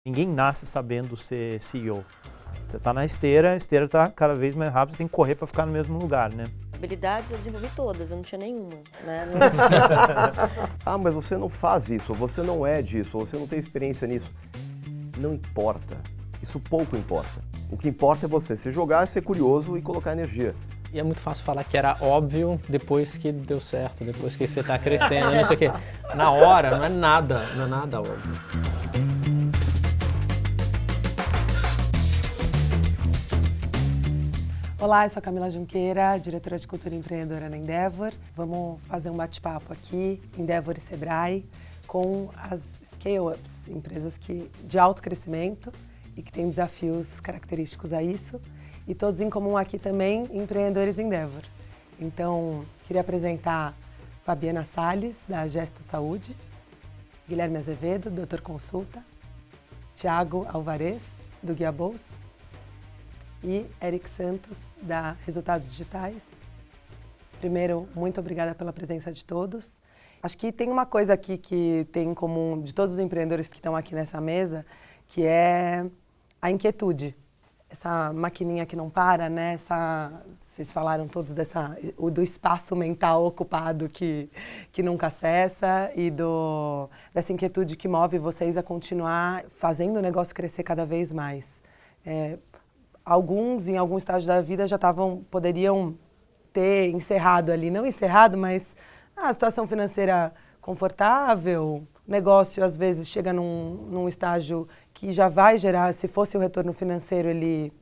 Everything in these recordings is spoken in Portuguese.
Ninguém nasce sabendo ser CEO. Você está na esteira, a esteira está cada vez mais rápida, você tem que correr para ficar no mesmo lugar, né? Habilidades eu desenvolvi todas, eu não tinha nenhuma, né? Ah, mas você não faz isso, ou você não é disso, ou você não tem experiência nisso. Não importa. Isso pouco importa. O que importa é você se jogar, ser curioso e colocar energia. E é muito fácil falar que era óbvio depois que deu certo, depois que você está crescendo, não sei o quê. Na hora, não é nada óbvio. Olá, eu sou a Camila Junqueira, diretora de Cultura Empreendedora na Endeavor. Vamos fazer um bate-papo aqui, Endeavor e Sebrae, com as scale-ups, empresas de alto crescimento e que têm desafios característicos a isso. E todos em comum aqui também, empreendedores Endeavor. Então, queria apresentar Fabiana Salles, da Gesto Saúde, Guilherme Azevedo, Doutor Consulta, Thiago Alvarez, do Guia Bolso, e Eric Santos, da Resultados Digitais. Primeiro, muito obrigada pela presença de todos. Acho que tem uma coisa aqui que tem em comum de todos os empreendedores que estão aqui nessa mesa, que é a inquietude. Essa maquininha que não para, né? Vocês falaram todos do espaço mental ocupado que nunca cessa e dessa inquietude que move vocês a continuar fazendo o negócio crescer cada vez mais. Alguns, em algum estágio da vida, poderiam ter encerrado ali, não encerrado, mas a situação financeira confortável, o negócio às vezes chega num estágio que já vai gerar, se fosse o retorno financeiro, ele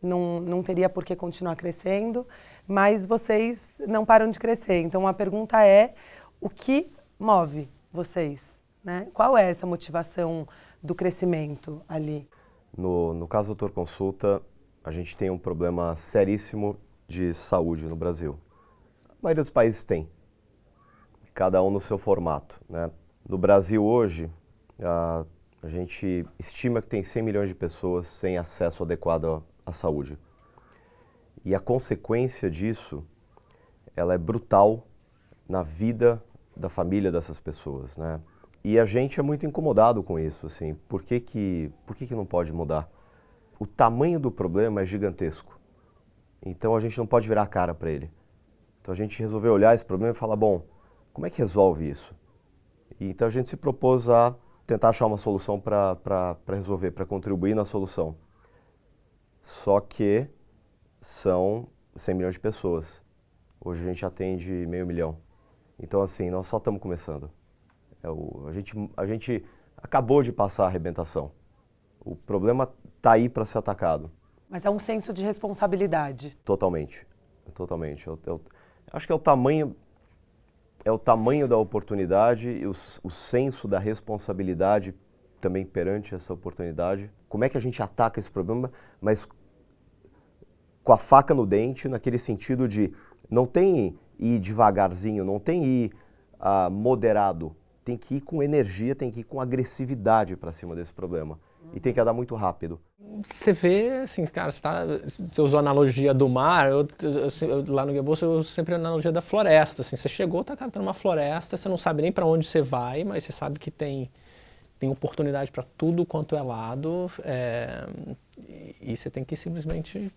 não teria por que continuar crescendo, mas vocês não param de crescer. Então a pergunta é, o que move vocês, né? Qual é essa motivação do crescimento ali? No caso do Doutor Consulta, a gente tem um problema seríssimo de saúde no Brasil. A maioria dos países tem, cada um no seu formato, né? No Brasil hoje, a gente estima que tem 100 milhões de pessoas sem acesso adequado à saúde. E a consequência disso, ela é brutal na vida da família dessas pessoas, né? E a gente é muito incomodado com isso, assim, por que não pode mudar? O tamanho do problema é gigantesco, então a gente não pode virar a cara para ele. Então a gente resolveu olhar esse problema e falar, bom, como é que resolve isso? E então a gente se propôs a tentar achar uma solução para resolver, para contribuir na solução. Só que são 100 milhões de pessoas. Hoje a gente atende 500 mil. Então assim, nós só estamos começando. A gente acabou de passar a arrebentação. O problema está aí para ser atacado. Mas é um senso de responsabilidade. Totalmente. Acho que é o tamanho da oportunidade e o senso da responsabilidade também perante essa oportunidade. Como é que a gente ataca esse problema, mas com a faca no dente, naquele sentido de não tem ir devagarzinho, não tem ir moderado. Tem que ir com energia, tem que ir com agressividade para cima desse problema. E tem que andar muito rápido. Você vê, assim, cara, você usou a analogia do mar, lá no Guia Bolso eu uso sempre a analogia da floresta, assim, você chegou, tá numa floresta, você não sabe nem para onde você vai, mas você sabe que tem oportunidade para tudo quanto é lado, e você tem que simplesmente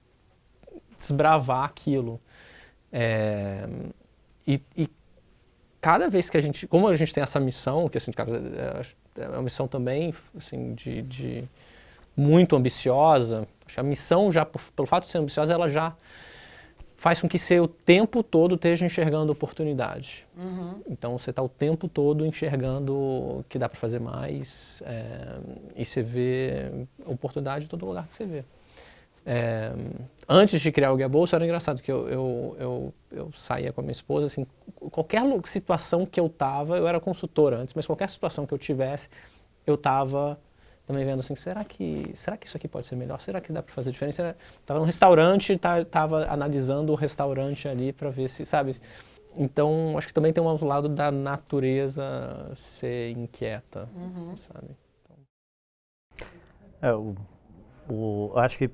desbravar aquilo. E cada vez que como a gente tem essa missão, que assim, cara, é uma missão também assim, de muito ambiciosa, acho que a missão já, pelo fato de ser ambiciosa, ela já faz com que você o tempo todo esteja enxergando oportunidade. Uhum. Então você está o tempo todo enxergando que dá para fazer mais, e você vê oportunidade em todo lugar que você vê. Antes de criar o Guia Bolso era engraçado que eu saía com a minha esposa, assim, qualquer situação que eu tava, eu era consultora antes, mas qualquer situação que eu tivesse, eu tava também vendo assim, será que isso aqui pode ser melhor? Será que dá para fazer diferença? Tava num restaurante, tava analisando o restaurante ali para ver se, sabe? Então, acho que também tem um outro lado da natureza ser inquieta, sabe? Acho que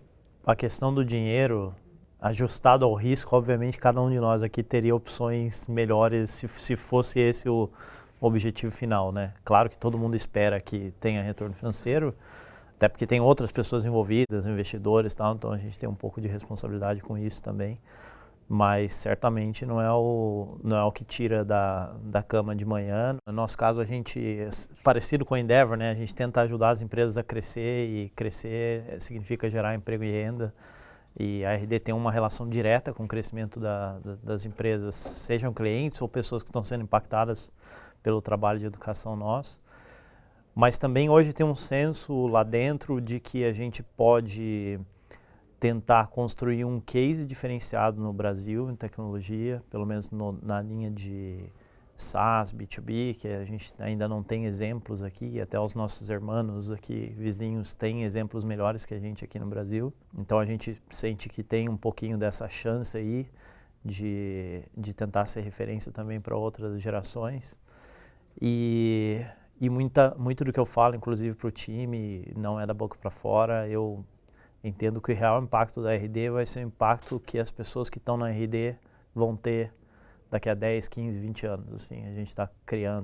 a questão do dinheiro, ajustado ao risco, obviamente cada um de nós aqui teria opções melhores se fosse esse o objetivo final, né? Claro que todo mundo espera que tenha retorno financeiro, até porque tem outras pessoas envolvidas, investidores e tal, então a gente tem um pouco de responsabilidade com isso também. Mas certamente não é o que tira da cama de manhã. No nosso caso, a gente, parecido com a Endeavor, né? A gente tenta ajudar as empresas a crescer, e crescer significa gerar emprego e renda. E a RD tem uma relação direta com o crescimento das empresas, sejam clientes ou pessoas que estão sendo impactadas pelo trabalho de educação nosso. Mas também hoje tem um senso lá dentro de que a gente pode tentar construir um case diferenciado no Brasil em tecnologia, pelo menos na linha de SaaS, B2B, que a gente ainda não tem exemplos aqui, até os nossos irmãos aqui, vizinhos, têm exemplos melhores que a gente aqui no Brasil. Então a gente sente que tem um pouquinho dessa chance aí de tentar ser referência também para outras gerações. E muito do que eu falo, inclusive para o time, não é da boca para fora. Eu entendo que o real impacto da RD vai ser o impacto que as pessoas que estão na RD vão ter daqui a 10, 15, 20 anos. Assim, a gente está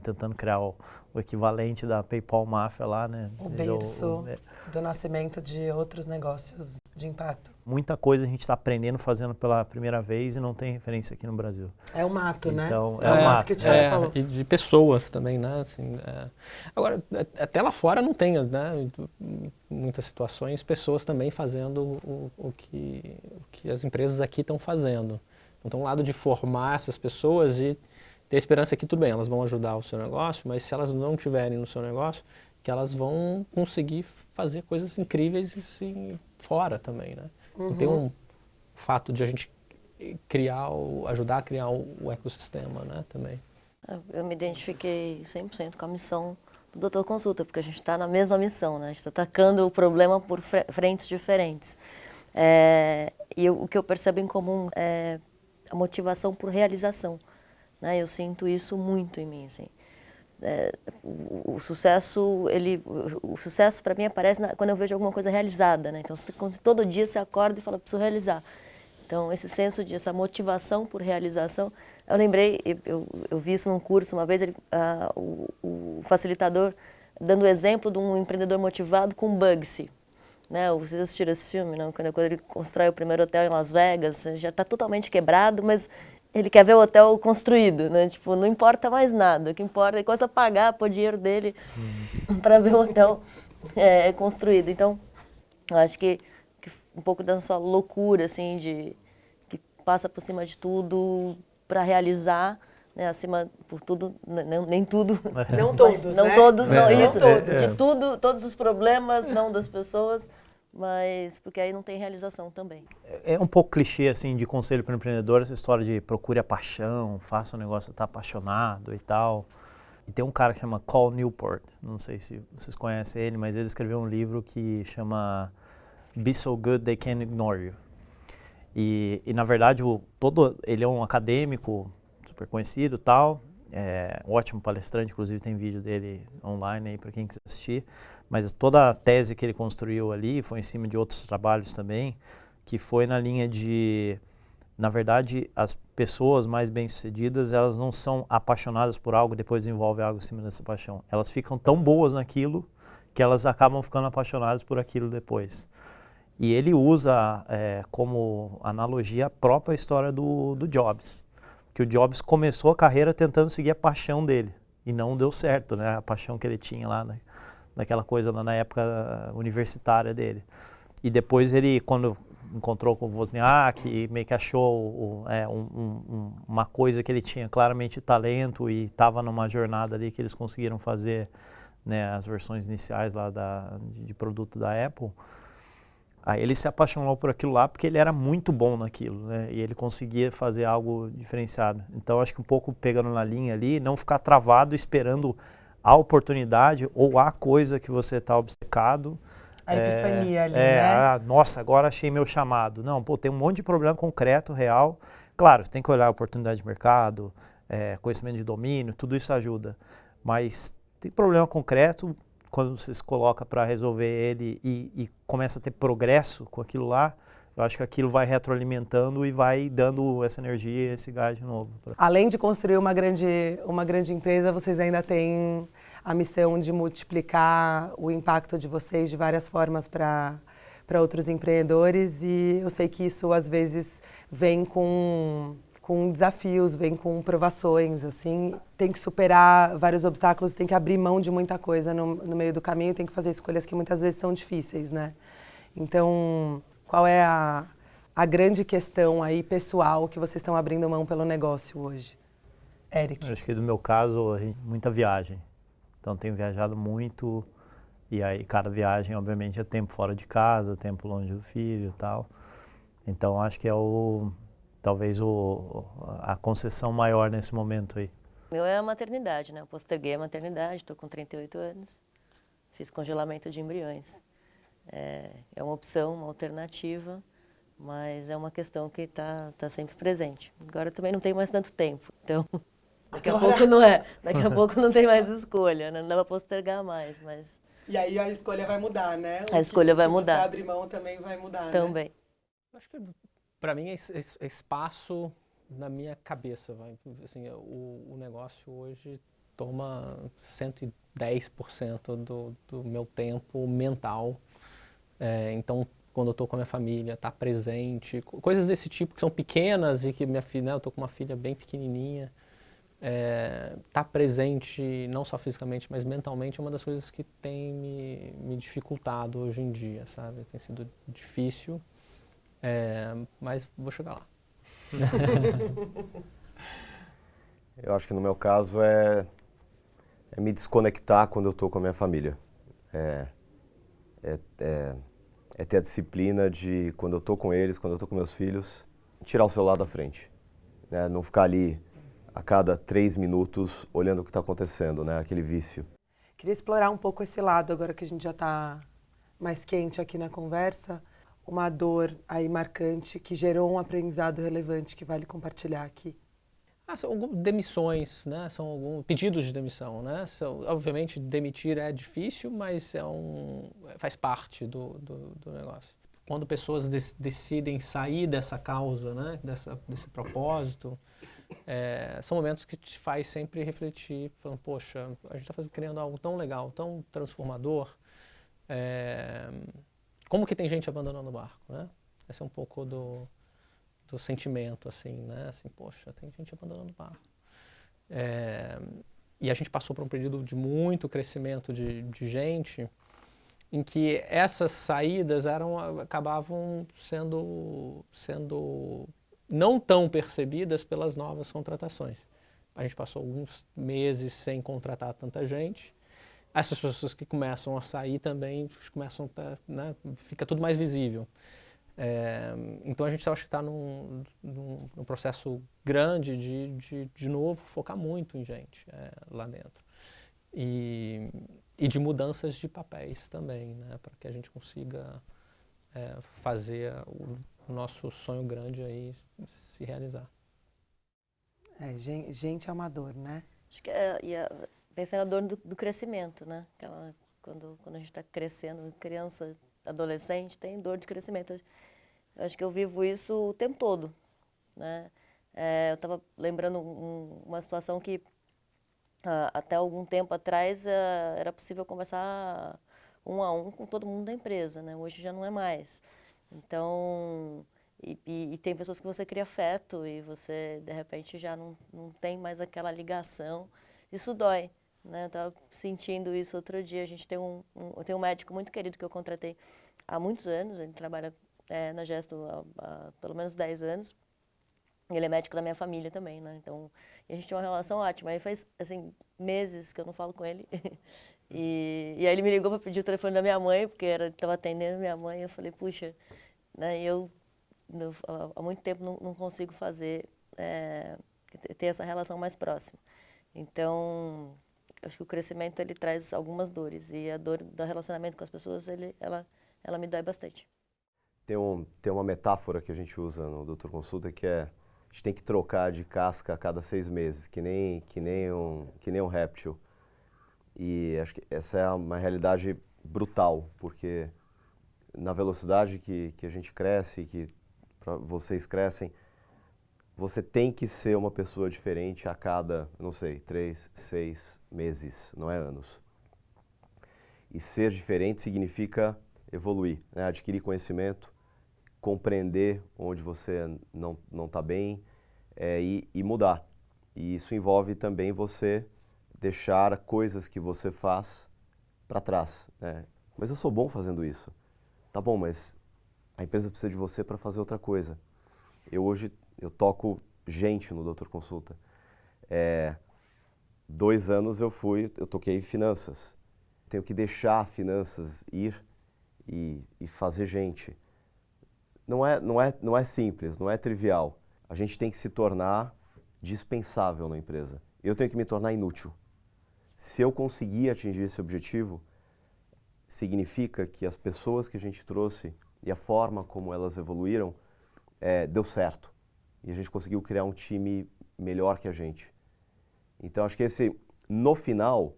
tentando criar o equivalente da PayPal Máfia lá, né? O berço do nascimento de outros negócios de impacto. Muita coisa a gente está aprendendo, fazendo pela primeira vez e não tem referência aqui no Brasil. É o mato, né? Então, é o mato que o Thiago falou. E de pessoas também, né? Assim, Agora, até lá fora não tem, né? Muitas situações, pessoas também fazendo o que as empresas aqui estão fazendo. Então, o lado de formar essas pessoas e ter esperança que, tudo bem, elas vão ajudar o seu negócio, mas se elas não estiverem no seu negócio, que elas vão conseguir fazer coisas incríveis assim, fora também, né? Não tem um fato de a gente ajudar a criar o ecossistema, né, também. Eu me identifiquei 100% com a missão do Doutor Consulta, porque a gente está na mesma missão, né? A gente está atacando o problema por frentes diferentes. E o que eu percebo em comum é a motivação por realização, né? Eu sinto isso muito em mim, assim. O sucesso para mim aparece quando eu vejo alguma coisa realizada, né? Então, todo dia você acorda e fala, preciso realizar. Então, esse senso essa motivação por realização, eu lembrei, eu vi isso num curso uma vez, o facilitador dando o exemplo de um empreendedor motivado com Bugsy. Né? Vocês assistiram esse filme, não? Quando ele constrói o primeiro hotel em Las Vegas, já está totalmente quebrado, mas ele quer ver o hotel construído, né? Tipo, não importa mais nada, o que importa é coisa pagar, pôr dinheiro dele para ver o hotel construído. Então, eu acho que um pouco dessa loucura, assim, que passa por cima de tudo para realizar, né? Acima por tudo, nem tudo. Não todos, não né? todos, não, Não isso. todos. De tudo, todos os problemas, não das pessoas, mas porque aí não tem realização também. É um pouco clichê, assim, de conselho para o empreendedor, essa história de procure a paixão, faça o negócio estar apaixonado e tal. E tem um cara que chama Cal Newport, não sei se vocês conhecem ele, mas ele escreveu um livro que chama Be So Good They Can't Ignore You. E na verdade, ele é um acadêmico super conhecido e tal, um ótimo palestrante, inclusive tem vídeo dele online aí para quem quiser assistir, mas toda a tese que ele construiu ali foi em cima de outros trabalhos também, que foi na linha de, na verdade, as pessoas mais bem-sucedidas, elas não são apaixonadas por algo e depois desenvolvem algo em cima dessa paixão. Elas ficam tão boas naquilo que elas acabam ficando apaixonadas por aquilo depois. E ele usa como analogia a própria história do Jobs. Que o Jobs começou a carreira tentando seguir a paixão dele. E não deu certo, né? A paixão que ele tinha lá, naquela coisa lá na época universitária dele. E depois ele, quando encontrou com o Wozniak, meio que achou uma coisa que ele tinha claramente talento e estava numa jornada ali que eles conseguiram fazer, né, as versões iniciais lá de produto da Apple. Aí ele se apaixonou por aquilo lá porque ele era muito bom naquilo, né? E ele conseguia fazer algo diferenciado. Então, acho que um pouco pegando na linha ali, não ficar travado esperando a oportunidade ou a coisa que você está obcecado. A epifania ali, né? Nossa, agora achei meu chamado. Não, tem um monte de problema concreto, real. Claro, você tem que olhar a oportunidade de mercado, conhecimento de domínio, tudo isso ajuda. Mas tem problema concreto, quando você se coloca para resolver ele e começa a ter progresso com aquilo lá, eu acho que aquilo vai retroalimentando e vai dando essa energia, esse gás de novo. Além de construir uma grande empresa, vocês ainda têm a missão de multiplicar o impacto de vocês de várias formas para outros empreendedores, e eu sei que isso às vezes vem com desafios, vem com provações, assim, tem que superar vários obstáculos, tem que abrir mão de muita coisa no meio do caminho, tem que fazer escolhas que muitas vezes são difíceis, né? Então, qual é a grande questão aí pessoal que vocês estão abrindo mão pelo negócio hoje? Eric. Eu acho que no meu caso, muita viagem. Então tenho viajado muito e aí cada viagem obviamente é tempo fora de casa, tempo longe do filho e tal. Então acho que é talvez a concessão maior nesse momento aí. O meu é a maternidade, né? Eu posterguei a maternidade, estou com 38 anos, fiz congelamento de embriões. É uma opção, uma alternativa, mas é uma questão que tá sempre presente. Agora eu também não tenho mais tanto tempo, então daqui a pouco daqui a pouco não tem mais escolha, né? Não dá para postergar mais, mas... E aí a escolha vai mudar, né? A escolha vai mudar. Se abrir mão também vai mudar, também. Né? Acho que para mim é espaço na minha cabeça, assim, o negócio hoje toma 110% do meu tempo mental. Então, quando eu estou com a minha família, estar presente, coisas desse tipo que são pequenas e que minha filha, né, eu estou com uma filha bem pequenininha, estar presente não só fisicamente, mas mentalmente é uma das coisas que tem me dificultado hoje em dia, sabe? Tem sido difícil, mas vou chegar lá. Eu acho que no meu caso é me desconectar quando eu estou com a minha família. É ter a disciplina de, quando eu estou com eles, quando eu estou com meus filhos, tirar o celular da frente. Né? Não ficar ali a cada 3 minutos olhando o que está acontecendo, né? Aquele vício. Queria explorar um pouco esse lado, agora que a gente já está mais quente aqui na conversa. Uma dor aí marcante que gerou um aprendizado relevante que vale compartilhar aqui. São algumas demissões, né? São alguns pedidos de demissão, né? Obviamente, demitir é difícil, mas faz parte do negócio. Quando pessoas decidem sair dessa causa, né? Desse propósito, são momentos que te faz sempre refletir, falando, poxa, a gente está criando algo tão legal, tão transformador, como que tem gente abandonando o barco, né? Esse é um pouco do sentimento, assim, né? Assim, poxa, tem gente abandonando o barco. E a gente passou por um período de muito crescimento de gente, em que essas saídas acabavam sendo não tão percebidas pelas novas contratações. A gente passou alguns meses sem contratar tanta gente. Essas pessoas que começam a sair também começam né, fica tudo mais visível. Então a gente acho que está num processo grande de novo, focar muito em gente lá dentro. E de mudanças de papéis também, né, para que a gente consiga fazer o nosso sonho grande aí se realizar. Gente amador, né? Acho que pensar na dor do crescimento, né? Quando a gente está crescendo, criança, adolescente, tem dor de crescimento. Eu acho que eu vivo isso o tempo todo, né? Eu estava lembrando uma situação que até algum tempo atrás era possível conversar 1 a 1 com todo mundo da empresa, né? Hoje já não é mais. Então, e tem pessoas que você cria afeto e você, de repente, já não tem mais aquela ligação. Isso dói, né? Eu estava sentindo isso outro dia. A gente tem eu tenho um médico muito querido que eu contratei há muitos anos. Ele trabalha na Gesto há pelo menos 10 anos. Ele é médico da minha família também, né? Então, a gente tem uma relação ótima. Aí faz, assim, meses que eu não falo com ele. E aí ele me ligou para pedir o telefone da minha mãe, porque estava atendendo minha mãe. Eu falei, puxa, né? Eu há muito tempo não consigo ter essa relação mais próxima. Então, acho que o crescimento ele traz algumas dores, e a dor do relacionamento com as pessoas, ela me dói bastante. Tem uma metáfora que a gente usa no Doutor Consulta, que a gente tem que trocar de casca a cada 6 meses, que nem um réptil. E acho que essa é uma realidade brutal, porque na velocidade que a gente cresce, que vocês crescem, você tem que ser uma pessoa diferente a cada, não sei, 3, 6 meses, não é anos. E ser diferente significa evoluir, né? Adquirir conhecimento, compreender onde você não está bem e mudar. E isso envolve também você deixar coisas que você faz para trás, né? Mas eu sou bom fazendo isso. Tá bom, mas a empresa precisa de você para fazer outra coisa. Hoje eu toco gente no Doutor Consulta. 2 anos eu toquei finanças. Tenho que deixar finanças ir e fazer gente. Não é simples, não é trivial. A gente tem que se tornar dispensável na empresa. Eu tenho que me tornar inútil. Se eu conseguir atingir esse objetivo, significa que as pessoas que a gente trouxe e a forma como elas evoluíram deu certo. E a gente conseguiu criar um time melhor que a gente. Então, acho que no final,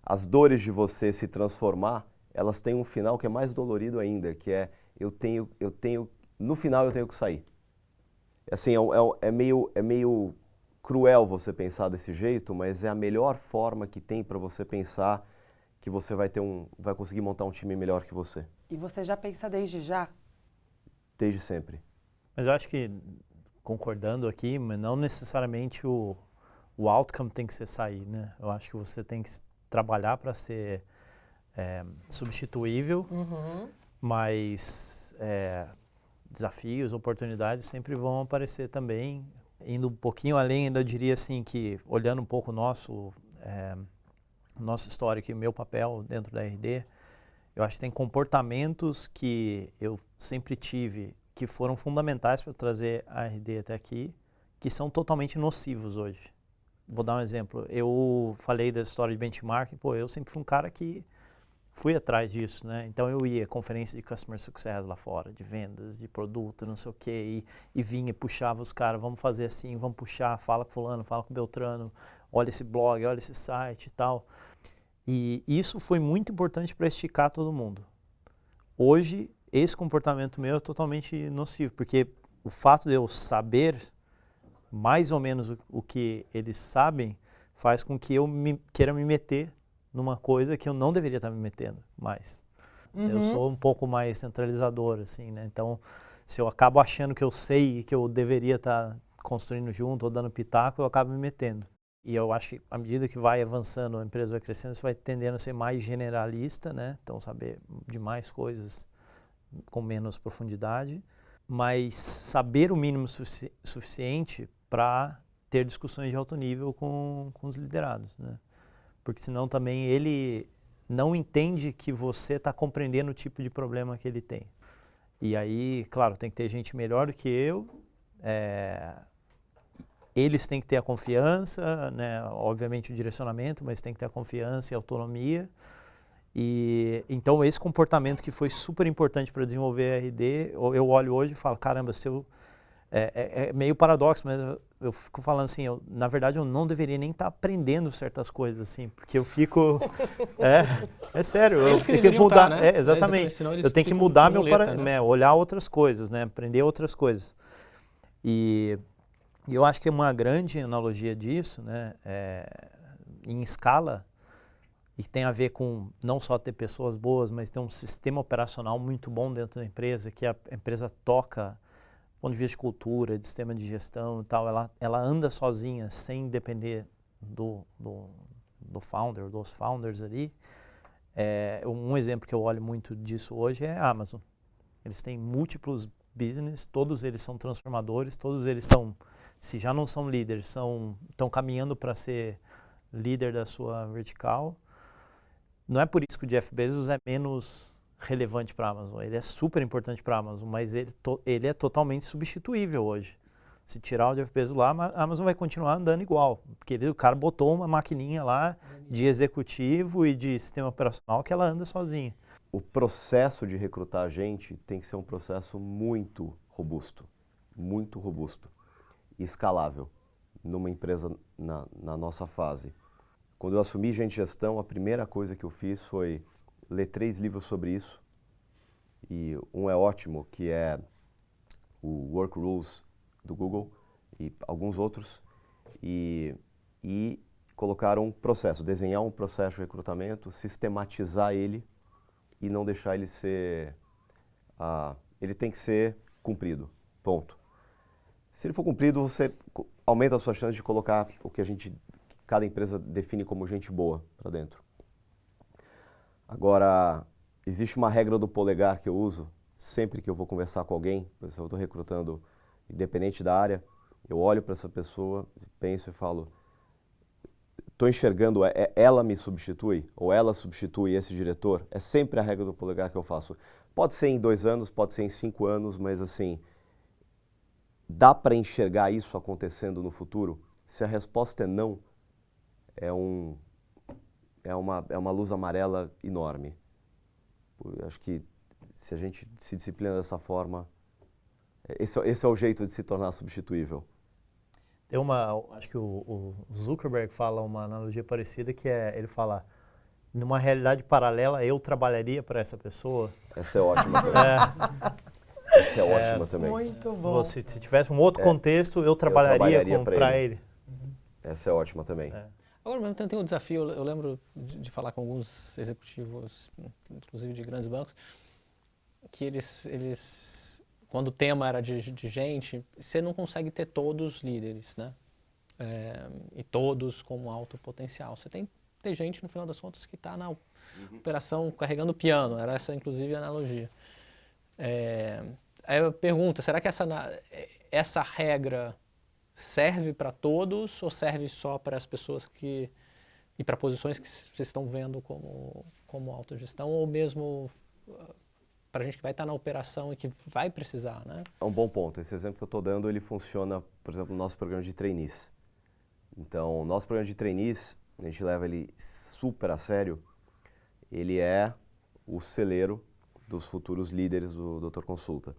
as dores de você se transformar, elas têm um final que é mais dolorido ainda, que é no final eu tenho que sair. Assim, é meio cruel você pensar desse jeito, mas é a melhor forma que tem para você pensar que você vai conseguir montar um time melhor que você. E você já pensa desde já? Desde sempre. Mas eu acho que, concordando aqui, mas não necessariamente o outcome tem que ser sair, né? Eu acho que você tem que trabalhar para ser substituível, mas desafios, oportunidades sempre vão aparecer também. Indo um pouquinho além, ainda eu diria assim que, olhando um pouco o nosso histórico e o meu papel dentro da RD, eu acho que tem comportamentos que eu sempre tive que foram fundamentais para trazer a RD até aqui, que são totalmente nocivos hoje. Vou dar um exemplo. Eu falei da história de benchmarking, eu sempre fui um cara que fui atrás disso, né? Então eu ia a conferência de Customer Success lá fora, de vendas, de produto, não sei o quê, e vinha e puxava os caras, vamos fazer assim, vamos puxar, fala com fulano, fala com Beltrano, olha esse blog, olha esse site e tal. E isso foi muito importante para esticar todo mundo. Hoje, esse comportamento meu é totalmente nocivo, porque o fato de eu saber mais ou menos o que eles sabem faz com que eu queira me meter numa coisa que eu não deveria estar me metendo mais. Eu sou um pouco mais centralizador, assim, né? Então, se eu acabo achando que eu sei que eu deveria estar construindo junto ou dando pitaco, eu acabo me metendo. E eu acho que à medida que vai avançando, a empresa vai crescendo, isso vai tendendo a ser mais generalista, né? Então, saber de mais coisas com menos profundidade, mas saber o mínimo suficiente para ter discussões de alto nível com os liderados, né? Porque senão também ele não entende que você está compreendendo o tipo de problema que ele tem. E aí, claro, tem que ter gente melhor do que eu, eles têm que ter a confiança, né? Obviamente o direcionamento, mas tem que ter a confiança e a autonomia. E então esse comportamento que foi super importante para desenvolver a RD, eu olho hoje e falo, caramba, é meio paradoxo, mas eu fico falando assim, na verdade eu não deveria nem estar aprendendo certas coisas assim, porque eu fico, é sério, eu tenho que mudar, né? Exatamente, eu tenho que mudar meu paradigma, né? Olhar outras coisas, né? Aprender outras coisas. E eu acho que uma grande analogia disso, né, em escala, e que tem a ver com não só ter pessoas boas, mas ter um sistema operacional muito bom dentro da empresa, que a empresa toca, do ponto de vista de cultura, de sistema de gestão e tal, ela anda sozinha, sem depender do founder, dos founders ali. Um exemplo que eu olho muito disso hoje é a Amazon. Eles têm múltiplos business, todos eles são transformadores, todos eles estão, se já não são líderes, estão caminhando para ser líder da sua vertical. Não é por isso que o Jeff Bezos é menos relevante para a Amazon. Ele é super importante para a Amazon, mas ele é totalmente substituível hoje. Se tirar o Jeff Bezos lá, a Amazon vai continuar andando igual. Porque o cara botou uma maquininha lá de executivo e de sistema operacional que ela anda sozinha. O processo de recrutar gente tem que ser um processo muito robusto e escalável numa empresa na nossa fase. Quando eu assumi Gente Gestão, a primeira coisa que eu fiz foi ler 3 livros sobre isso e um é ótimo, que é o Work Rules do Google e alguns outros, e colocar um processo, desenhar um processo de recrutamento, sistematizar ele e não deixar ele ser... ele tem que ser cumprido, ponto. Se ele for cumprido, você aumenta a sua chance de colocar o que cada empresa define como gente boa para dentro. Agora, existe uma regra do polegar que eu uso sempre que eu vou conversar com alguém, por exemplo, eu estou recrutando, independente da área, eu olho para essa pessoa, penso e falo, estou enxergando, ela me substitui ou ela substitui esse diretor? É sempre a regra do polegar que eu faço. Pode ser em 2 anos, pode ser em 5 anos, mas assim, dá para enxergar isso acontecendo no futuro? Se a resposta é não, é uma luz amarela enorme. Eu acho que se a gente se disciplina dessa forma, esse é o jeito de se tornar substituível. Tem acho que o Zuckerberg fala uma analogia parecida, que ele fala, numa realidade paralela, eu trabalharia para essa pessoa. Essa é ótima também. Essa é ótima também. Muito bom. Se tivesse um outro contexto, eu trabalharia para ele. Essa é ótima também. Agora mesmo tem um desafio, eu lembro de falar com alguns executivos, inclusive de grandes bancos, que eles quando o tema era de gente, você não consegue ter todos líderes, né? E todos com alto potencial. Você tem que ter gente, no final das contas, que está na operação carregando o piano. Era essa, inclusive, a analogia. Aí eu pergunto, será que essa regra serve para todos ou serve só para as pessoas e para posições que vocês estão vendo como autogestão, ou mesmo para a gente que vai estar na operação e que vai precisar, né? É um bom ponto. Esse exemplo que eu estou dando, ele funciona, por exemplo, no nosso programa de trainees. Então, o nosso programa de trainees, a gente leva ele super a sério. Ele é o celeiro dos futuros líderes do Doutor Consulta.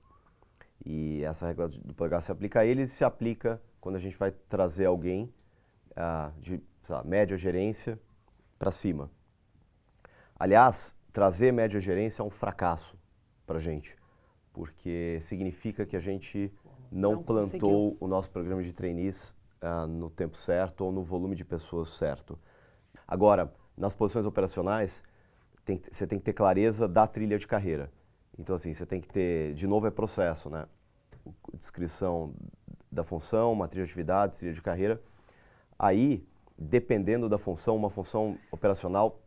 E essa regra do polegar se aplica a eles e se aplica quando a gente vai trazer alguém de média gerência para cima. Aliás, trazer média gerência é um fracasso para a gente, porque significa que a gente não plantou o nosso programa de trainees no tempo certo ou no volume de pessoas certo. Agora, nas posições operacionais, você tem que ter clareza da trilha de carreira. Então, assim, você tem que ter, de novo, processo, né? Descrição da função, uma trilha de atividades, trilha de carreira. Aí, dependendo da função, uma função operacional,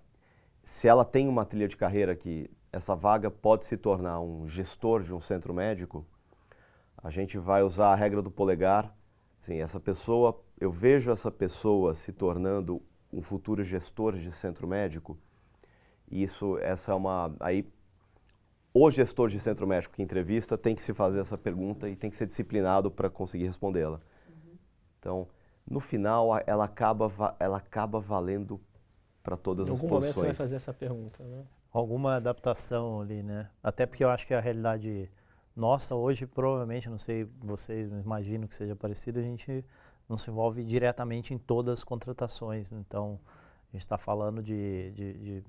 se ela tem uma trilha de carreira que essa vaga pode se tornar um gestor de um centro médico, a gente vai usar a regra do polegar. Assim, eu vejo essa pessoa se tornando um futuro gestor de centro médico. E o gestor de centro médico que entrevista tem que se fazer essa pergunta e tem que ser disciplinado para conseguir respondê-la. Então, no final, ela acaba valendo para todas as posições. Em algum momento você vai fazer essa pergunta, né? Alguma adaptação ali, né? Até porque eu acho que a realidade nossa hoje, provavelmente, não sei, vocês imagino que seja parecido, a gente não se envolve diretamente em todas as contratações. Então, a gente está falando de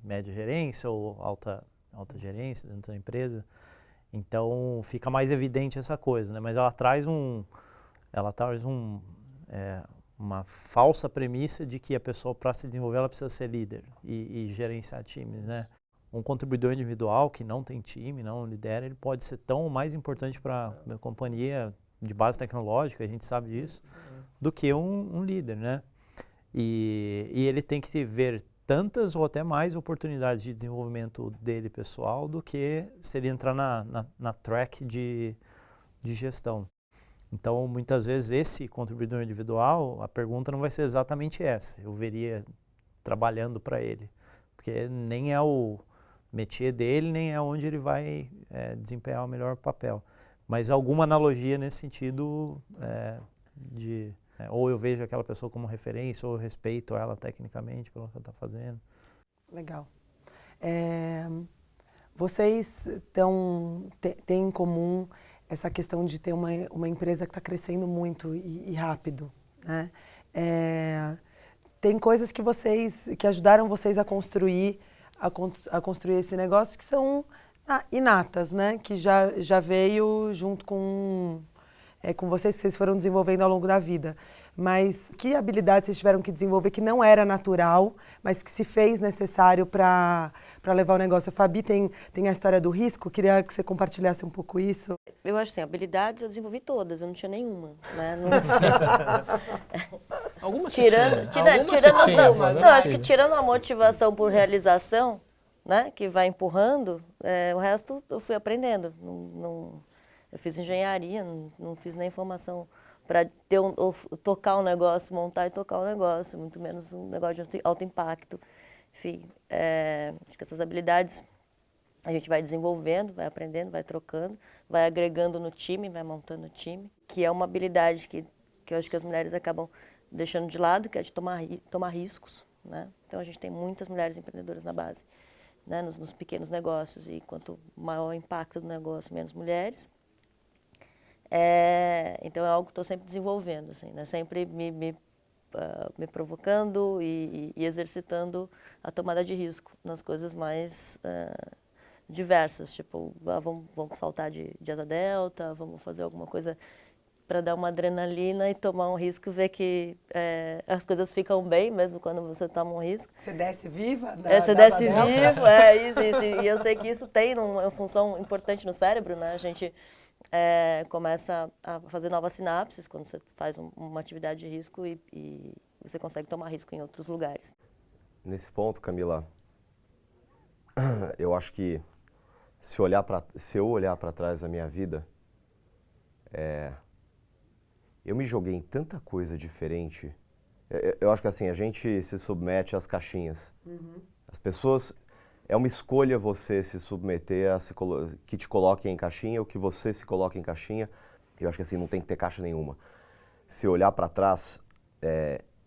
média gerência ou alta gerência dentro da empresa. Então, fica mais evidente essa coisa, né? Mas ela traz uma falsa premissa de que a pessoa, para se desenvolver, ela precisa ser líder e gerenciar times, né? Um contribuidor individual que não tem time, não lidera, ele pode ser tão mais importante para a companhia de base tecnológica, a gente sabe disso, do que um líder, né? E ele tem que ver tantas ou até mais oportunidades de desenvolvimento dele pessoal do que se ele entrar na track de gestão. Então, muitas vezes, esse contribuidor individual, a pergunta não vai ser exatamente essa. Eu veria trabalhando para ele, porque nem é o métier dele, nem é onde ele vai desempenhar o melhor papel. Mas alguma analogia nesse sentido ou eu vejo aquela pessoa como referência, ou eu respeito ela tecnicamente pelo que ela está fazendo. Legal. Vocês têm em comum essa questão de ter uma empresa que está crescendo muito e rápido, né? Tem coisas que ajudaram vocês a construir esse negócio que são Inatas, né? Que já veio junto com vocês, que vocês foram desenvolvendo ao longo da vida. Mas que habilidades vocês tiveram que desenvolver que não era natural, mas que se fez necessário para levar o negócio? A Fabi tem a história do risco, queria que você compartilhasse um pouco isso. Eu acho assim, habilidades eu desenvolvi todas, eu não tinha nenhuma, né? Não, Algumas tirando, acho que tirando a motivação por realização, né, que vai empurrando, o resto eu fui aprendendo. Eu fiz engenharia, não fiz nem formação para tocar um negócio, montar e tocar um negócio, muito menos um negócio de alto impacto. Enfim, acho que essas habilidades a gente vai desenvolvendo, vai aprendendo, vai trocando, vai agregando no time, vai montando o time, que é uma habilidade que eu acho que as mulheres acabam deixando de lado, que é de tomar riscos, né? Então a gente tem muitas mulheres empreendedoras na base, né, nos pequenos negócios, e quanto maior o impacto do negócio, menos mulheres. Então é algo que estou sempre desenvolvendo, assim, né? Sempre me provocando e exercitando a tomada de risco nas coisas mais diversas, tipo, vamos saltar de asa delta, vamos fazer alguma coisa para dar uma adrenalina e tomar um risco, ver que as coisas ficam bem, mesmo quando você toma um risco. Você desce viva? Você desce vivo, isso. E eu sei que isso tem uma função importante no cérebro, né? A gente começa a fazer novas sinapses quando você faz uma atividade de risco e você consegue tomar risco em outros lugares. Nesse ponto, Camila, eu acho que se eu olhar para trás da minha vida, eu me joguei em tanta coisa diferente. Eu acho que assim, a gente se submete às caixinhas. Uhum. As pessoas... É uma escolha você se submeter que te coloquem em caixinha ou que você se coloque em caixinha. Eu acho que assim, não tem que ter caixa nenhuma. Se olhar para trás,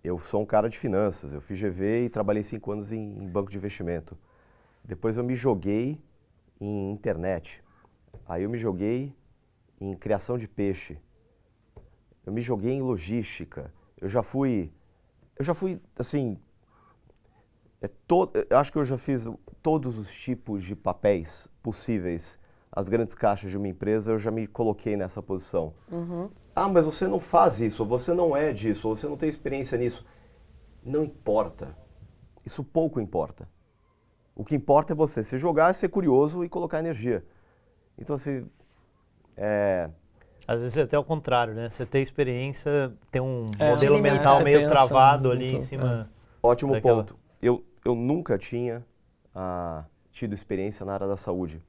eu sou um cara de finanças. Eu fiz GV e trabalhei 5 anos em banco de investimento. Depois eu me joguei em internet. Aí eu me joguei em criação de peixe. Eu me joguei em logística. Eu já fui assim... Eu acho que eu já fiz todos os tipos de papéis possíveis. As grandes caixas de uma empresa, eu já me coloquei nessa posição. Uhum. Mas você não faz isso, ou você não é disso, ou você não tem experiência nisso. Não importa. Isso pouco importa. O que importa é você se jogar, ser curioso e colocar energia. Então, assim... Às vezes é até o contrário, né? Você tem experiência, tem um modelo mental meio travado ali em cima. Ótimo daquela... ponto. Eu nunca tinha tido experiência na área da saúde.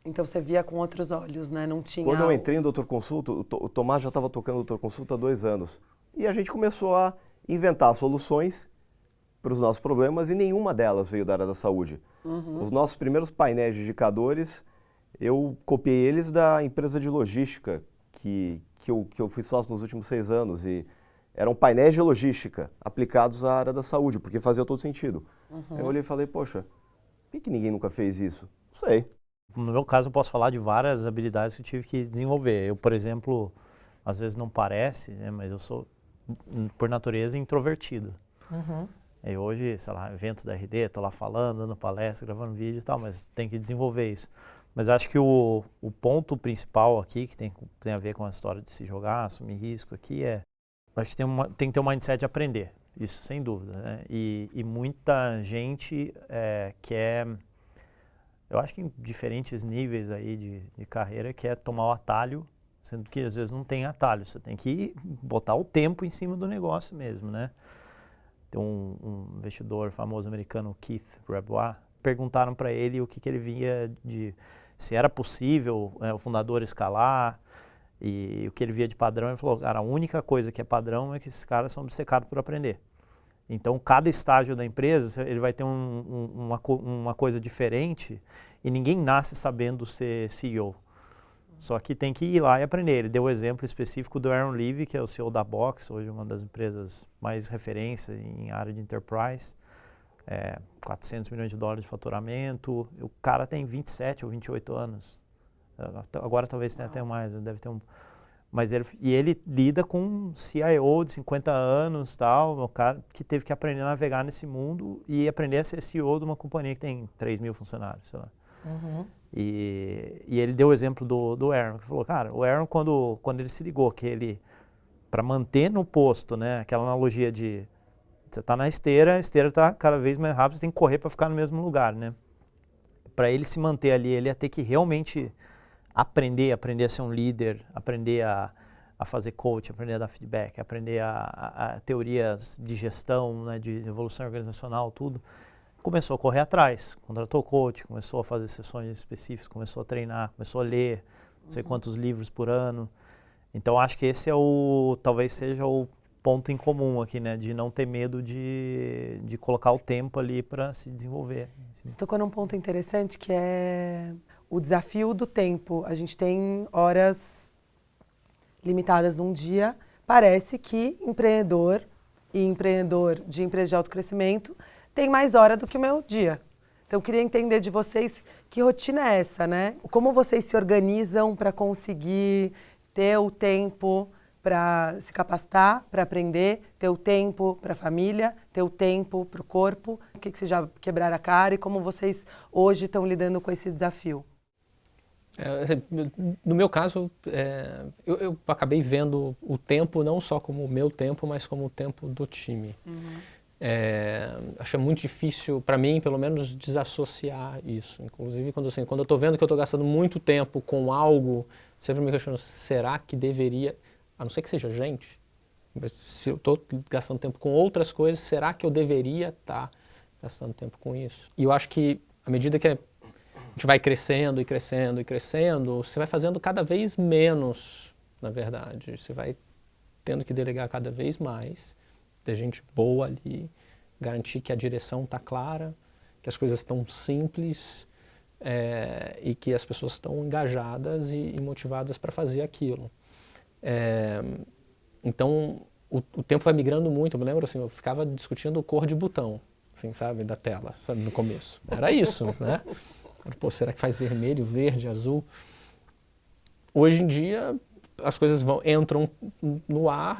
Então você via com outros olhos, né? Não tinha... Quando eu entrei no Doutor Consulta, o Tomás já estava tocando o Doutor Consulta há 2 anos. E a gente começou a inventar soluções para os nossos problemas e nenhuma delas veio da área da saúde. Uhum. Os nossos primeiros painéis de indicadores, eu copiei eles da empresa de logística que eu fui sócio nos últimos 6 anos. E eram painéis de logística aplicados à área da saúde, porque fazia todo sentido. Uhum. Eu olhei e falei, poxa, por que ninguém nunca fez isso? Não sei. No meu caso, eu posso falar de várias habilidades que eu tive que desenvolver. Eu, por exemplo, às vezes não parece, né, mas eu sou, por natureza, introvertido. Uhum. E hoje, sei lá, evento da RD, estou lá falando, dando palestra, gravando vídeo e tal, mas tem que desenvolver isso. Mas acho que o ponto principal aqui, que tem a ver com a história de se jogar, assumir risco aqui, acho que tem que ter um mindset de aprender, isso sem dúvida, né? E muita gente quer, eu acho que em diferentes níveis aí de carreira, quer tomar o atalho, sendo que às vezes não tem atalho, você tem que botar o tempo em cima do negócio mesmo, né? Tem um investidor famoso americano, Keith Rabois, perguntaram para ele o que ele via se era possível o fundador escalar, e o que ele via de padrão. Ele falou, cara, a única coisa que é padrão é que esses caras são obcecados por aprender. Então, cada estágio da empresa, ele vai ter uma coisa diferente, e ninguém nasce sabendo ser CEO. Só que tem que ir lá e aprender. Ele deu o exemplo específico do Aaron Levy, que é o CEO da Box, hoje uma das empresas mais referência em área de enterprise, 400 milhões de dólares de faturamento. O cara tem 27 ou 28 anos. Agora talvez tenha até mais, deve ter mas ele lida com um CIO de 50 anos, tal, um cara que teve que aprender a navegar nesse mundo e aprender a ser CEO de uma companhia que tem 3 mil funcionários, sei lá. E ele deu o exemplo do Aaron, que falou, cara, o Aaron quando ele se ligou que ele, para manter no posto, né, aquela analogia de você tá na esteira, a esteira tá cada vez mais rápido, você tem que correr para ficar no mesmo lugar, né? Para ele se manter ali, ele ia ter que realmente aprender a ser um líder, aprender a fazer coach, aprender a dar feedback, aprender a teorias de gestão, né, de evolução organizacional, tudo. Começou a correr atrás, contratou coach, começou a fazer sessões específicas, começou a treinar, começou a ler não sei quantos livros por ano. Então acho que esse talvez seja o ponto em comum aqui, né, de não ter medo de colocar o tempo ali para se desenvolver. Você tocou num ponto interessante que é o desafio do tempo. A gente tem horas limitadas num dia. Parece que empreendedor de empresa de alto crescimento tem mais hora do que o meu dia. Então, eu queria entender de vocês que rotina é essa, né? Como vocês se organizam para conseguir ter o tempo para se capacitar, para aprender, ter o tempo para a família, ter o tempo para o corpo. O que vocês já quebraram a cara e como vocês hoje estão lidando com esse desafio? No meu caso, eu acabei vendo o tempo não só como o meu tempo, mas como o tempo do time. Acho muito difícil, para mim, pelo menos, desassociar isso. Inclusive, quando eu estou vendo que eu estou gastando muito tempo com algo, sempre me questiono, será que deveria, a não ser que seja gente, mas se eu estou gastando tempo com outras coisas, será que eu deveria estar gastando tempo com isso? E eu acho que, à medida que a gente vai crescendo e crescendo e crescendo, você vai fazendo cada vez menos, na verdade. Você vai tendo que delegar cada vez mais, ter gente boa ali, garantir que a direção está clara, que as coisas estão simples e que as pessoas estão engajadas e motivadas para fazer aquilo. Então, o tempo vai migrando muito. Eu me lembro, assim, eu ficava discutindo cor de botão, assim, sabe, da tela, sabe, no começo. Era isso, né? Pô, será que faz vermelho, verde, azul? Hoje em dia, as coisas entram no ar,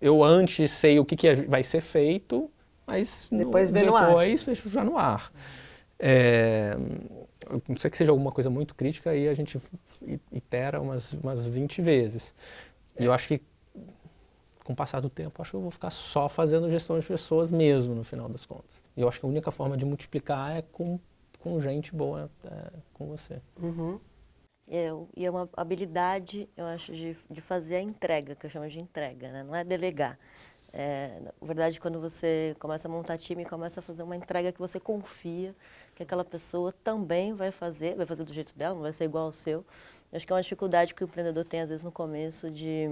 eu antes sei o que vai ser feito, mas depois vejo já no ar. Não sei que seja alguma coisa muito crítica, aí a gente itera umas 20 vezes. E eu acho que, com o passar do tempo, acho que eu vou ficar só fazendo gestão de pessoas mesmo, no final das contas. E eu acho que a única forma de multiplicar é com gente boa com você. E é uma habilidade, eu acho, de fazer a entrega, que eu chamo de entrega, né? Não é delegar. Na verdade, quando você começa a montar time, começa a fazer uma entrega que você confia que aquela pessoa também vai fazer do jeito dela, não vai ser igual ao seu. Eu acho que é uma dificuldade que o empreendedor tem, às vezes, no começo, de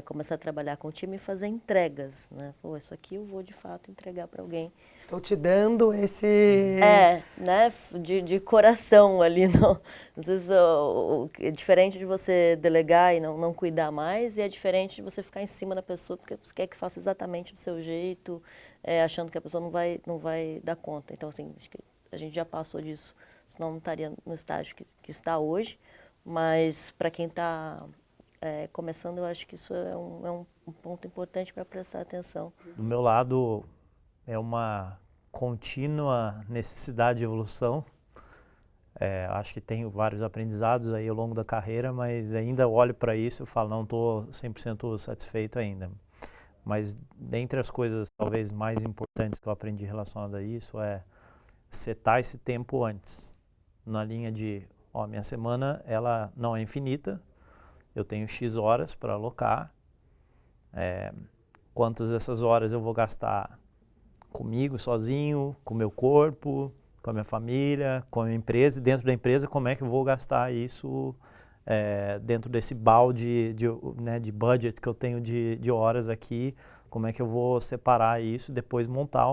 começar a trabalhar com o time e fazer entregas, né? Pô, isso aqui eu vou, de fato, entregar para alguém. Estou te dando esse... né? De coração ali. Não. Às vezes é diferente de você delegar e não cuidar mais, e é diferente de você ficar em cima da pessoa porque você quer que faça exatamente do seu jeito, achando que a pessoa não vai dar conta. Então, assim, acho que a gente já passou disso, senão não estaria no estágio que está hoje. Mas para quem está começando, eu acho que isso é um ponto importante para prestar atenção. Do meu lado, é uma contínua necessidade de evolução. Acho que tenho vários aprendizados aí ao longo da carreira, mas ainda olho para isso e falo, não estou 100% satisfeito ainda. Mas dentre as coisas talvez mais importantes que eu aprendi relacionado a isso é setar esse tempo antes, na linha de, minha semana ela não é infinita, eu tenho X horas para alocar, quantas dessas horas eu vou gastar comigo, sozinho, com o meu corpo, com a minha família, com a minha empresa, e dentro da empresa como é que eu vou gastar isso dentro desse balde de budget que eu tenho de horas aqui, como é que eu vou separar isso e depois montar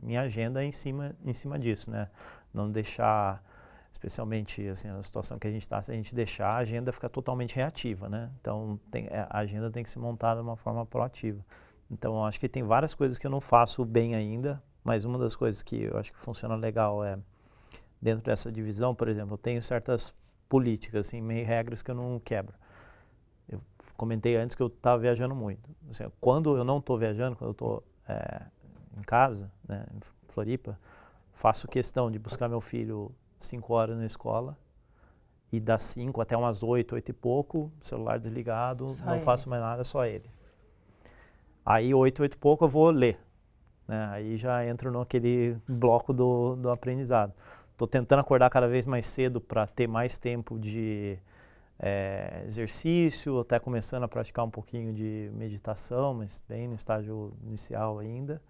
minha agenda em cima disso, né? Não deixar, especialmente assim, na situação que a gente está, se a gente deixar, a agenda fica totalmente reativa, né? Então a agenda tem que ser montada de uma forma proativa. Então eu acho que tem várias coisas que eu não faço bem ainda, mas uma das coisas que eu acho que funciona legal dentro dessa divisão, por exemplo, eu tenho certas políticas, assim, meio regras que eu não quebro. Eu comentei antes que eu estava viajando muito. Assim, quando eu não estou viajando, quando eu estou em casa, né, em Floripa, faço questão de buscar meu filho 5 horas na escola. E das 5 até umas 8, 8 e pouco, celular desligado, Só não ele. faço mais nada, só ele. Aí 8, 8 e pouco eu vou ler, né? Aí já entro naquele bloco do aprendizado. Estou tentando acordar cada vez mais cedo para ter mais tempo de exercício, até começando a praticar um pouquinho de meditação, mas bem no estágio inicial ainda.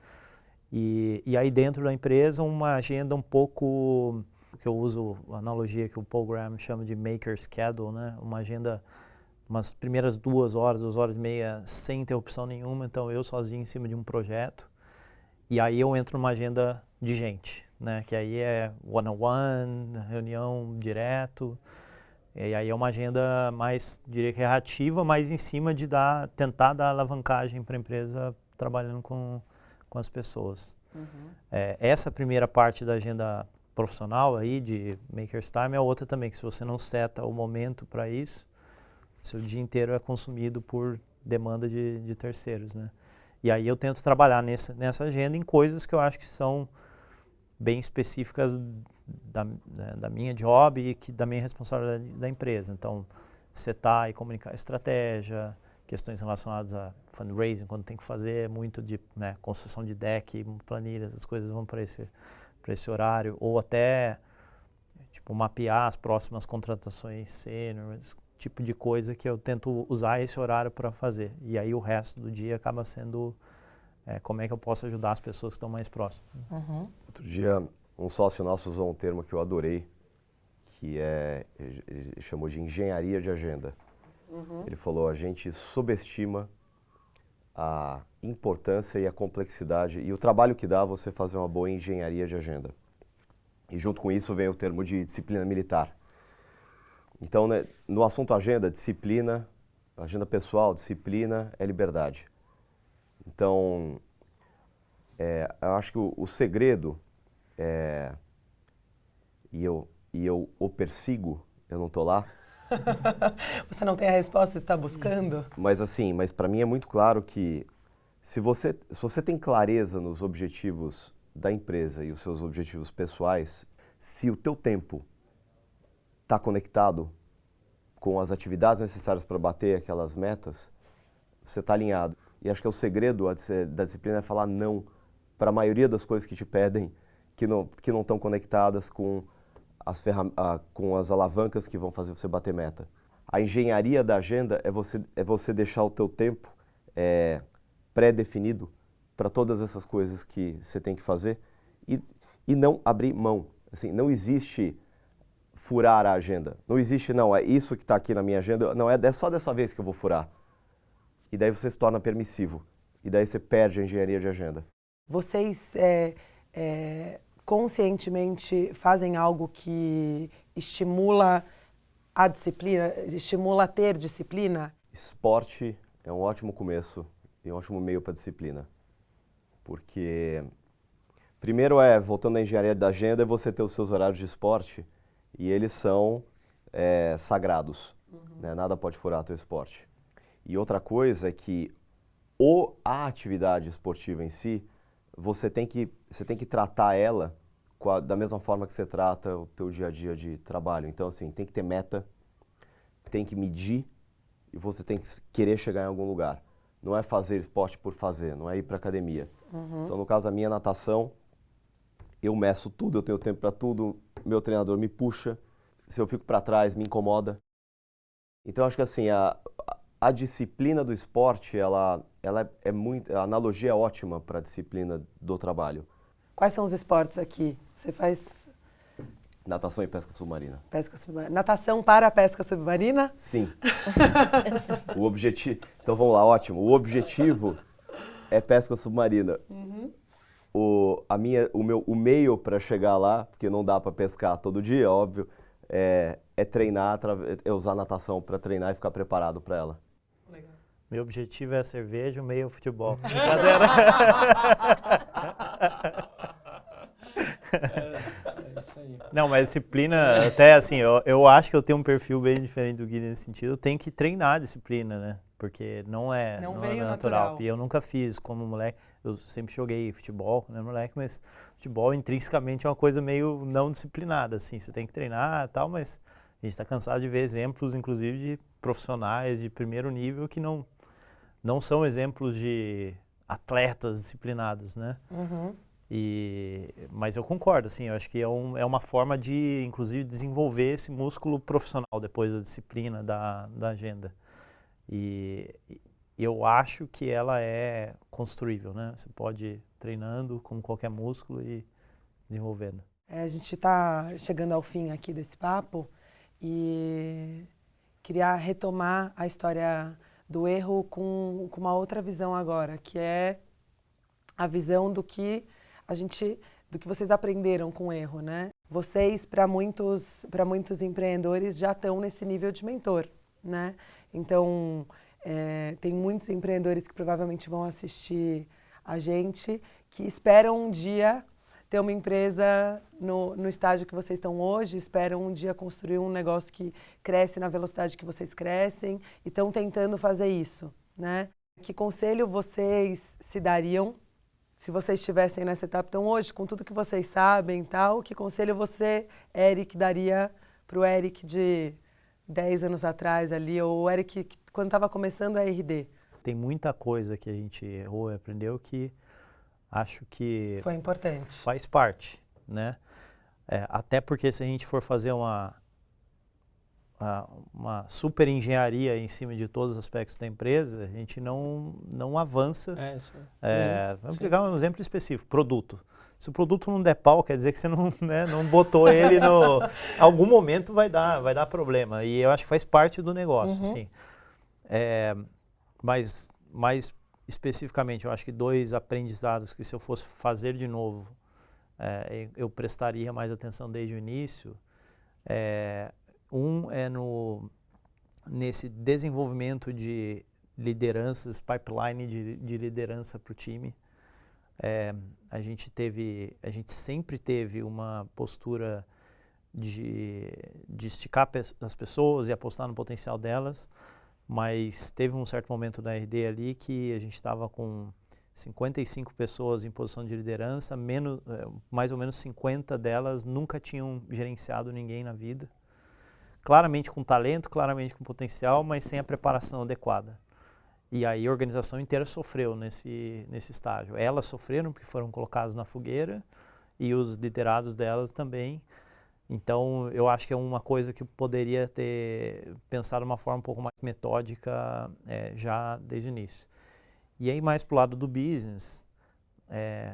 E aí dentro da empresa uma agenda um pouco, que eu uso a analogia que o Paul Graham chama de maker schedule, né? Uma agenda, umas primeiras 2 horas, 2 horas e meia sem interrupção nenhuma, então eu sozinho em cima de um projeto. E aí eu entro numa agenda de gente, né? Que aí é one-on-one, reunião direto. E aí é uma agenda mais, diria que reativa, mas em cima de tentar dar alavancagem para a empresa trabalhando com as pessoas. Essa primeira parte da agenda profissional aí, de Maker's Time, é outra também, que se você não seta o momento para isso, seu dia inteiro é consumido por demanda de terceiros, né? E aí eu tento trabalhar nessa agenda em coisas que eu acho que são bem específicas da minha job e da minha responsabilidade da empresa. Então, setar e comunicar estratégia, questões relacionadas a fundraising, quando tem que fazer, muito de construção de deck, planilhas, as coisas vão para esse horário, ou até tipo, mapear as próximas contratações sênior, esse tipo de coisa que eu tento usar esse horário para fazer. E aí o resto do dia acaba sendo como é que eu posso ajudar as pessoas que estão mais próximas. Outro dia, um sócio nosso usou um termo que eu adorei, que ele chamou de engenharia de agenda. Ele falou, a gente subestima a importância e a complexidade e o trabalho que dá você fazer uma boa engenharia de agenda. E junto com isso vem o termo de disciplina militar. Então, né, no assunto agenda, disciplina, agenda pessoal, disciplina é liberdade. Então, eu acho que o segredo e eu o persigo, eu não estou lá. Você não tem a resposta, você está buscando? Mas para mim é muito claro que se você tem clareza nos objetivos da empresa e os seus objetivos pessoais, se o teu tempo está conectado com as atividades necessárias para bater aquelas metas, você está alinhado. E acho que o segredo da disciplina é falar não para a maioria das coisas que te pedem, que não estão conectadas com as alavancas que vão fazer você bater meta. A engenharia da agenda é você deixar o teu tempo pré-definido para todas essas coisas que você tem que fazer e não abrir mão. Assim, não existe furar a agenda. Não existe, não, é isso que está aqui na minha agenda, não, é só dessa vez que eu vou furar. E daí você se torna permissivo. E daí você perde a engenharia de agenda. Vocês conscientemente fazem algo que estimula a disciplina, estimula a ter disciplina? Esporte é um ótimo começo e um ótimo meio para disciplina. Porque, primeiro voltando à engenharia da agenda, é você ter os seus horários de esporte e eles são sagrados. Né? Nada pode furar teu esporte. E outra coisa é que a atividade esportiva em si, você tem que tratar ela da mesma forma que você trata o teu dia a dia de trabalho. Então, assim, tem que ter meta, tem que medir e você tem que querer chegar em algum lugar. Não é fazer esporte por fazer, não é ir para academia. Então, no caso da minha natação, eu meço tudo, eu tenho tempo para tudo, meu treinador me puxa, se eu fico para trás, me incomoda. Então, acho que assim, a disciplina do esporte, ela é muito, a analogia é ótima para a disciplina do trabalho. Quais são os esportes aqui? Você faz Natação e pesca submarina. pesca submarina. Natação para a pesca submarina? Sim. O objetivo. Então vamos lá, ótimo. O objetivo é pesca submarina. O meio para chegar lá, porque não dá para pescar todo dia, óbvio, é treinar, usar natação para treinar e ficar preparado para ela. Legal. Meu objetivo é a cerveja, o meio é o futebol. Brincadeira. É isso aí. Não, mas disciplina, até assim, eu acho que eu tenho um perfil bem diferente do Gui nesse sentido. Eu tenho que treinar a disciplina, né? porque não é veio natural. natural. E eu nunca fiz como moleque, eu sempre joguei futebol quando era moleque, mas futebol intrinsecamente é uma coisa meio não disciplinada, assim, você tem que treinar e tal, mas a gente está cansado de ver exemplos, inclusive, de profissionais de primeiro nível que não são exemplos de atletas disciplinados, né? Uhum. Mas eu concordo, assim, eu acho que é uma forma de, inclusive, desenvolver esse músculo profissional depois da disciplina, da agenda. E eu acho que ela é construível, né? Você pode ir treinando como qualquer músculo e desenvolvendo. A gente está chegando ao fim aqui desse papo e queria retomar a história do erro com uma outra visão agora, que é a visão do que vocês aprenderam com o erro, né? Vocês, para muitos empreendedores, já estão nesse nível de mentor, né? Então, tem muitos empreendedores que provavelmente vão assistir a gente, que esperam um dia ter uma empresa no estágio que vocês estão hoje, esperam um dia construir um negócio que cresce na velocidade que vocês crescem e estão tentando fazer isso, né? Que conselho vocês se dariam se vocês estivessem nessa etapa? Então, hoje, com tudo que vocês sabem e tal, que conselho você, Eric, daria para o Eric de 10 anos atrás ali, ou o Eric quando estava começando a RD? Tem muita coisa que a gente errou e aprendeu que acho que Foi importante. faz parte, né? Até porque se a gente for fazer uma super engenharia em cima de todos os aspectos da empresa, a gente não avança. Vamos pegar um exemplo específico, produto. Se o produto não der pau, quer dizer que você não botou ele no... Algum momento vai dar problema. E eu acho que faz parte do negócio, sim. Mas mais especificamente, eu acho que 2 aprendizados que se eu fosse fazer de novo, eu prestaria mais atenção desde o início. Um é nesse desenvolvimento de lideranças, pipeline de liderança para o time. A gente sempre teve uma postura de esticar as pessoas e apostar no potencial delas, mas teve um certo momento da RD ali que a gente estava com 55 pessoas em posição de liderança, mais ou menos 50 delas nunca tinham gerenciado ninguém na vida. Claramente com talento, claramente com potencial, mas sem a preparação adequada. E aí a organização inteira sofreu nesse estágio. Elas sofreram porque foram colocadas na fogueira e os liderados delas também. Então, eu acho que é uma coisa que eu poderia ter pensado de uma forma um pouco mais metódica já desde o início. E aí, mais para o lado do business,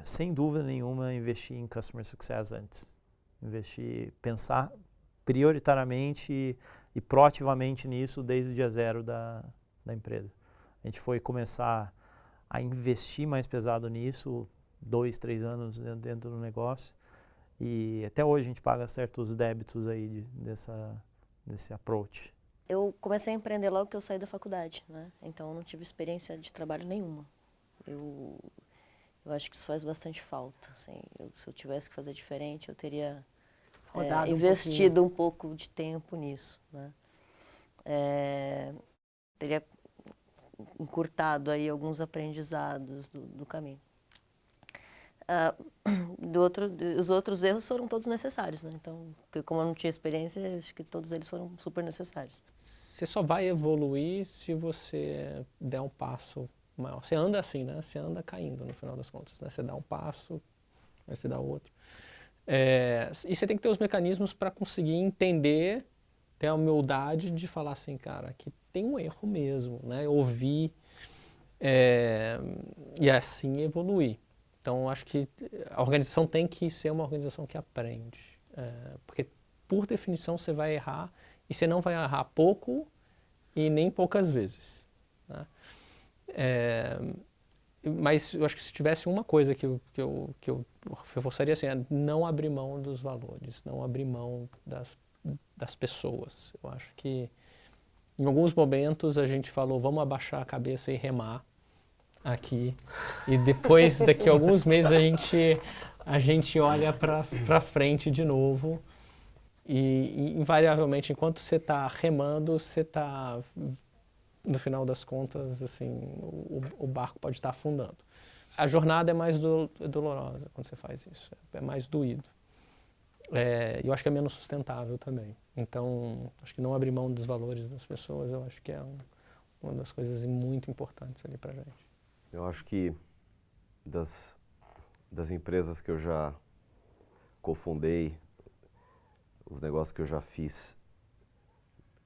sem dúvida nenhuma, investir em Customer Success antes. Pensar prioritariamente e proativamente nisso desde o dia zero da empresa. A gente foi começar a investir mais pesado nisso 2, 3 anos dentro do negócio. E até hoje a gente paga certos débitos aí desse approach. Eu comecei a empreender logo que eu saí da faculdade, né? Então eu não tive experiência de trabalho nenhuma. Eu acho que isso faz bastante falta. Assim, se eu tivesse que fazer diferente, eu teria investido um pouco de tempo nisso, né? Teria encurtado aí alguns aprendizados do caminho. Os outros erros foram todos necessários, né? Então, como eu não tinha experiência, acho que todos eles foram super necessários. Você só vai evoluir se você der um passo maior. Você anda assim, né? Você anda caindo no final das contas, né? Você dá um passo, aí você dá outro. E você tem que ter os mecanismos para conseguir entender, ter a humildade de falar assim, cara, aqui tem um erro mesmo, né? Ouvir e assim evoluir. Então, acho que a organização tem que ser uma organização que aprende. Porque, por definição, você vai errar e você não vai errar pouco e nem poucas vezes, né? Mas eu acho que se tivesse uma coisa que eu reforçaria assim, é não abrir mão dos valores, não abrir mão das pessoas. Eu acho que em alguns momentos a gente falou, vamos abaixar a cabeça e remar aqui, e depois, daqui a alguns meses, a gente olha para frente de novo e invariavelmente, enquanto você está remando, você está no final das contas, assim, o barco pode estar afundando. A jornada é mais dolorosa quando você faz isso, é mais doído. Eu acho que é menos sustentável também. Então, acho que não abrir mão dos valores das pessoas, eu acho que é uma das coisas muito importantes ali pra gente. Eu acho que das empresas que eu já cofundei, os negócios que eu já fiz,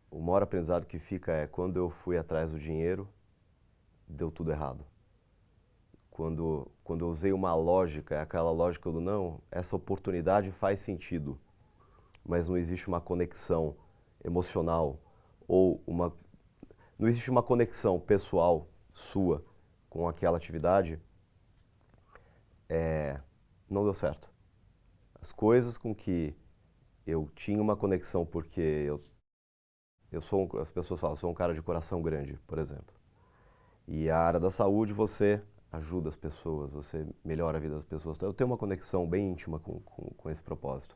o maior aprendizado que fica é quando eu fui atrás do dinheiro, deu tudo errado. Quando eu usei uma lógica, aquela lógica do não, essa oportunidade faz sentido, mas não existe uma conexão emocional ou não existe uma conexão pessoal sua com aquela atividade, não deu certo. As coisas com que eu tinha uma conexão porque as pessoas falam, eu sou um cara de coração grande, por exemplo. E a área da saúde, você ajuda as pessoas, você melhora a vida das pessoas. Então, eu tenho uma conexão bem íntima com esse propósito.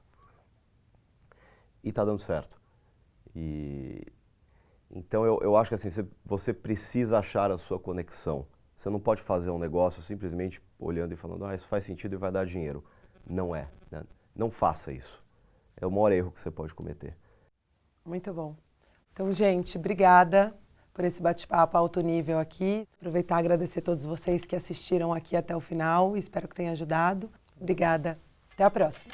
E está dando certo. Então, eu acho que assim, você precisa achar a sua conexão. Você não pode fazer um negócio simplesmente olhando e falando, isso faz sentido e vai dar dinheiro. Não é, né? Não faça isso. É o maior erro que você pode cometer. Muito bom. Então, gente, obrigada por esse bate-papo alto nível aqui. Aproveitar e agradecer a todos vocês que assistiram aqui até o final. Espero que tenha ajudado. Obrigada. Até a próxima.